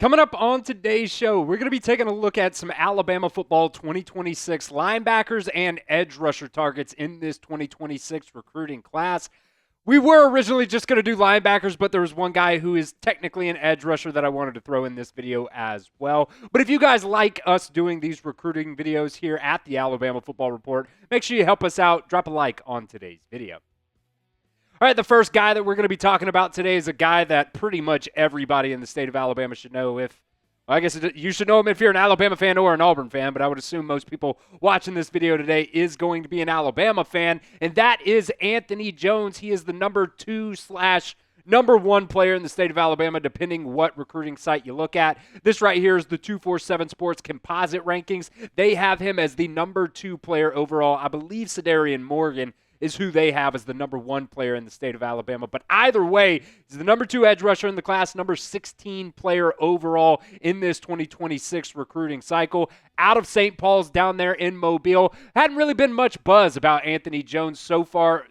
Coming up on today's show, we're going to be taking a look at some Alabama football 2026 linebackers and edge rusher targets in this 2026 recruiting class. We were originally just going to do linebackers, but there was one guy who is technically an edge rusher that I wanted to throw in this video as well. But if you guys like us doing these recruiting videos here at the Alabama Football Report, make sure you help us out. Drop a like on today's video. All right, the first guy that we're going to be talking about today is a guy that pretty much everybody in the state of Alabama should know. I guess you should know him if you're an Alabama fan or an Auburn fan, but I would assume most people watching this video today is going to be an Alabama fan, and that is Anthony Jones. He is the number 2/number 1 player in the state of Alabama, depending what recruiting site you look at. This right here is the 247 Sports composite rankings. They have him as the number 2 player overall. I believe Cedarian Morgan is who they have as the number 1 player in the state of Alabama. But either way, he's the number 2 edge rusher in the class, number 16 player overall in this 2026 recruiting cycle. Out of St. Paul's down there in Mobile. Hadn't really been much buzz about Anthony Jones so far,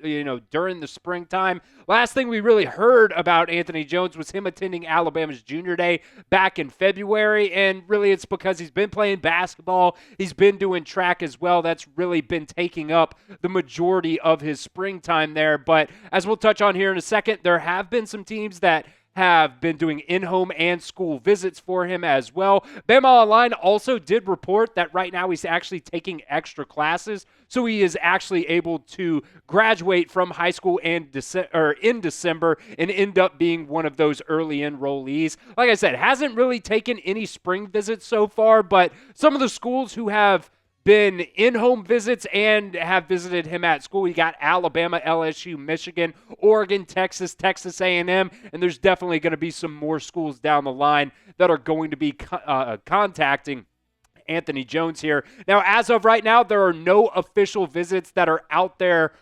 during the springtime. Last thing we really heard about Anthony Jones was him attending Alabama's Junior Day back in February, and really it's because he's been playing basketball. He's been doing track as well. That's really been taking up the majority of his springtime there. But as we'll touch on here in a second, there have been some teams that have been doing in-home and school visits for him as well. Bama Online also did report that right now he's actually taking extra classes, so he is actually able to graduate from high school in December and end up being one of those early enrollees. Like I said, hasn't really taken any spring visits so far, but some of the schools who have been in-home visits and have visited him at school. You got Alabama, LSU, Michigan, Oregon, Texas, Texas A&M, and there's definitely going to be some more schools down the line that are going to be contacting Anthony Jones here. Now, as of right now, there are no official visits that are out there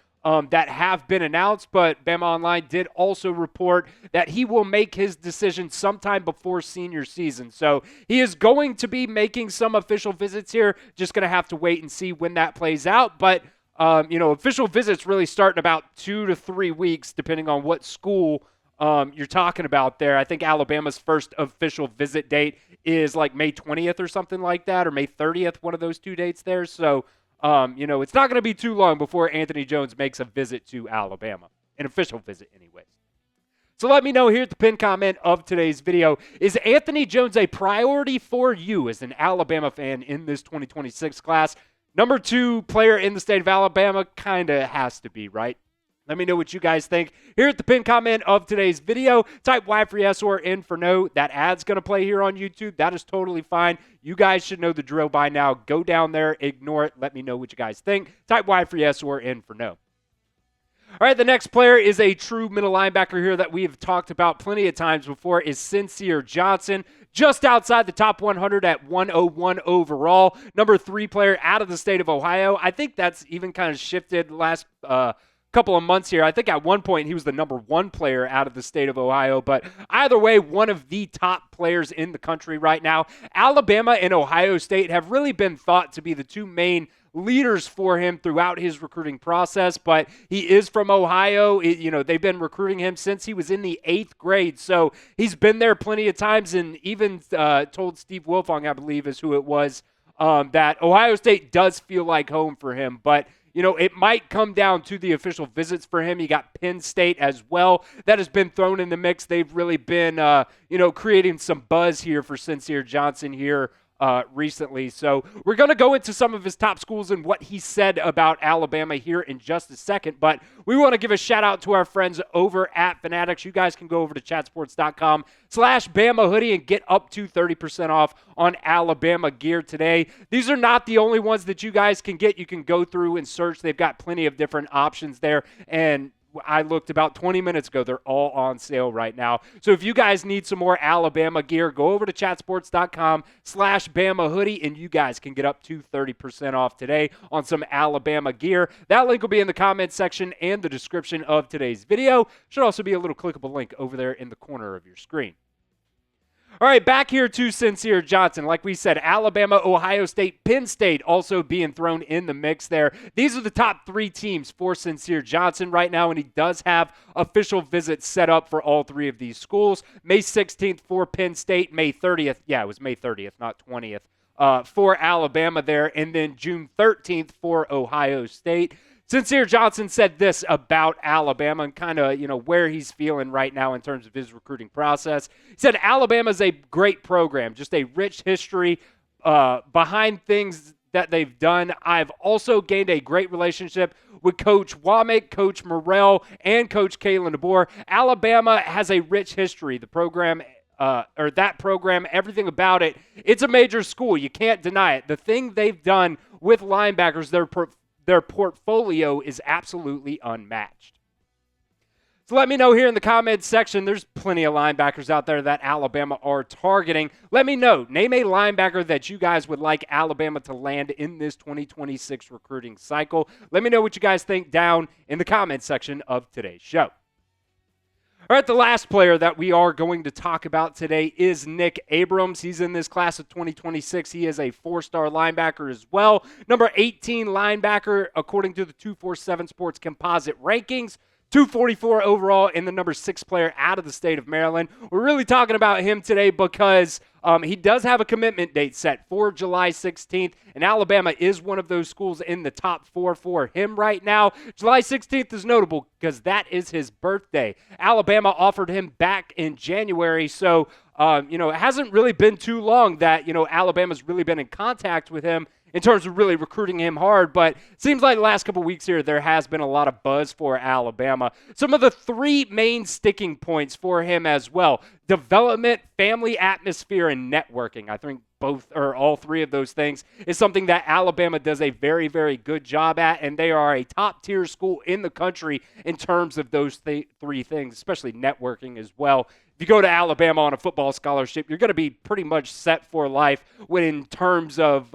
that have been announced, but Bama Online did also report that he will make his decision sometime before senior season. So he is going to be making some official visits here. Just going to have to wait and see when that plays out. But, official visits really start in about 2 to 3 weeks, depending on what school you're talking about there. I think Alabama's first official visit date is like May 20th or something like that, or May 30th, one of those 2 dates there. So, it's not going to be too long before Anthony Jones makes a visit to Alabama, an official visit anyways. So let me know here at the pinned comment of today's video, is Anthony Jones a priority for you as an Alabama fan in this 2026 class? Number 2 player in the state of Alabama kind of has to be, right? Let me know what you guys think here at the pinned comment of today's video. Type Y for yes or N for no. That ad's going to play here on YouTube. That is totally fine. You guys should know the drill by now. Go down there, ignore it. Let me know what you guys think. Type Y for yes or N for no. All right, the next player is a true middle linebacker here that we've talked about plenty of times before, is Cincere Johnson. Just outside the top 100 at 101 overall. Number 3 player out of the state of Ohio. I think that's even kind of shifted last couple of months here. I think at one point he was the number 1 player out of the state of Ohio, but either way, one of the top players in the country right now. Alabama and Ohio State have really been thought to be the 2 main leaders for him throughout his recruiting process, but he is from Ohio. They've been recruiting him since he was in the 8th grade, so he's been there plenty of times, and even told Steve Wilfong, I believe is who it was, that Ohio State does feel like home for him, but it might come down to the official visits for him. You got Penn State as well. That has been thrown in the mix. They've really been, creating some buzz here for Cincere Johnson here recently. So we're going to go into some of his top schools and what he said about Alabama here in just a second. But we want to give a shout out to our friends over at Fanatics. You guys can go over to chatsports.com/Bama hoodie and get up to 30% off on Alabama gear today. These are not the only ones that you guys can get. You can go through and search. They've got plenty of different options there. And I looked about 20 minutes ago. They're all on sale right now. So if you guys need some more Alabama gear, go over to chatsports.com/Bama hoodie, and you guys can get up to 30% off today on some Alabama gear. That link will be in the comments section and the description of today's video. Should also be a little clickable link over there in the corner of your screen. All right, back here to Cincere Johnson. Like we said, Alabama, Ohio State, Penn State also being thrown in the mix there. These are the top 3 teams for Cincere Johnson right now, and he does have official visits set up for all 3 of these schools. May 16th for Penn State, May 30th. Yeah, it was May 30th, not 20th. For Alabama there, and then June 13th for Ohio State. Cincere Johnson said this about Alabama and kind of, where he's feeling right now in terms of his recruiting process. He said, Alabama's a great program, just a rich history behind things that they've done. I've also gained a great relationship with Coach Womack, Coach Morrell, and Coach Kalen DeBoer. Alabama has a rich history. The program that program, everything about it, it's a major school. You can't deny it. The thing they've done with linebackers, their portfolio is absolutely unmatched. So let me know here in the comments section. There's plenty of linebackers out there that Alabama are targeting. Let me know. Name a linebacker that you guys would like Alabama to land in this 2026 recruiting cycle. Let me know what you guys think down in the comments section of today's show. All right, the last player that we are going to talk about today is Nick Abrams. He's in this class of 2026. He is a 4-star linebacker as well. Number 18 linebacker according to the 247 Sports composite rankings. 244 overall and the number 6 player out of the state of Maryland. We're really talking about him today because he does have a commitment date set for July 16th, and Alabama is one of those schools in the top 4 for him right now. July 16th is notable because that is his birthday. Alabama offered him back in January, so it hasn't really been too long that Alabama's really been in contact with him in terms of really recruiting him hard, but it seems like the last couple weeks here, there has been a lot of buzz for Alabama. Some of the 3 main sticking points for him as well: development, family atmosphere, and networking. I think both or all 3 of those things is something that Alabama does a very, very good job at, and they are a top-tier school in the country in terms of those 3 things, especially networking as well. If you go to Alabama on a football scholarship, you're going to be pretty much set for life in terms of,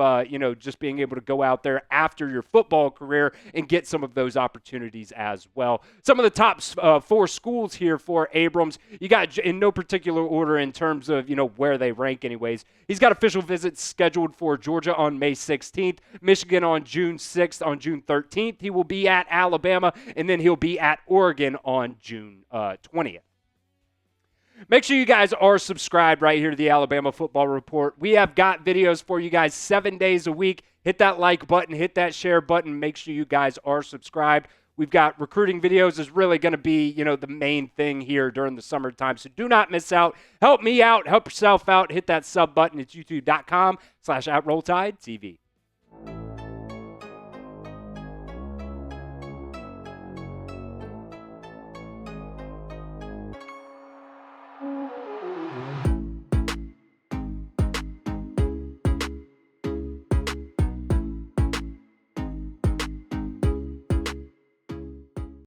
just being able to go out there after your football career and get some of those opportunities as well. Some of the top 4 schools here for Abrams, you got in no particular order in terms of, where they rank anyways. He's got official visits scheduled for Georgia on May 16th, Michigan on June 6th, on June 13th. He will be at Alabama, and then he'll be at Oregon on June 20th. Make sure you guys are subscribed right here to the Alabama Football Report. We have got videos for you guys 7 days a week. Hit that like button, hit that share button. Make sure you guys are subscribed. We've got recruiting videos is really going to be, the main thing here during the summertime. So do not miss out. Help me out. Help yourself out. Hit that sub button. It's youtube.com/@RollTideTV.